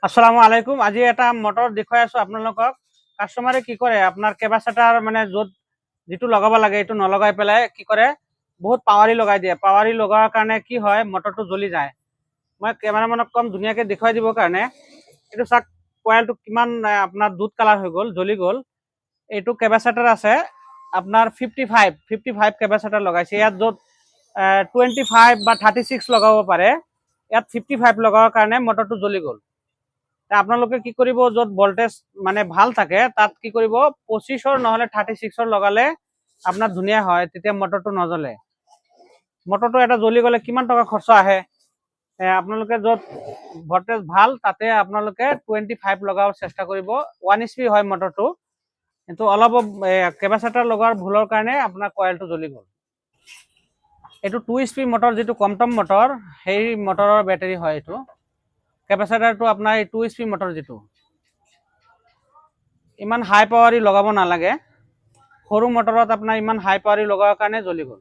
আসসালামু আলাইকুম। আজি এটা মটৰ দেখুৱাই আছো আপোনালোকক। কাষ্টমাৰে কি কৰে, আপোনাৰ কেপাচিটাৰ মানে য'ত যিটো লগাব লাগে এইটো নলগাই পেলাই কি কৰে, বহুত পাৱাৰী লগাই দিয়ে। পাৱাৰী লগোৱাৰ কাৰণে কি হয়, মটৰটো জ্বলি যায়। মই কেমেৰামেনক কম ধুনীয়াকৈ দেখুৱাই দিবৰ কাৰণে। এইটো চাওক, কয়েলটো কিমান আপোনাৰ দুধ কালাৰ হৈ গ'ল, জ্বলি গ'ল। এইটো কেপাচিটাৰ আছে আপোনাৰ 55 কেপাচিটাৰ লগাইছে। ইয়াত য'ত 25 বা 36 লগাব পাৰে, ইয়াত 55 লগাবৰ কাৰণে মটৰটো জ্বলি গ'ল। আপোনালোকে কি কৰিব, য'ত ভল্টেজ মানে ভাল থাকে তাত কি কৰিব, 25 নহ'লে 36 লগালে আপোনাৰ ধুনীয়া হয়, তেতিয়া মটৰটো নজ্বলে। মটৰটো এটা জ্বলি গ'লে কিমান টকা খৰচ আহে। আপোনালোকে য'ত ভল্টেজ ভাল তাতে আপোনালোকে 25 লগাব চেষ্টা কৰিব। 1 HP হয় মটৰটো, কিন্তু অলপ কেপাচিটাৰ লগোৱাৰ ভুলৰ কাৰণে আপোনাৰ কয়েলটো জ্বলি গ'ল। এইটো 2 HP মটৰ, যিটো কমটম মটৰ, সেই মটৰৰ বেটাৰী হয় এইটো। কেপাচিটাৰটো আপোনাৰ এই 2 HP মটৰ যিটো, ইমান হাই পাৱাৰী লগাব নালাগে। সৰু মটৰত আপোনাৰ ইমান হাই পাৱাৰী লগোৱাৰ কাৰণে জ্বলি গ'ল।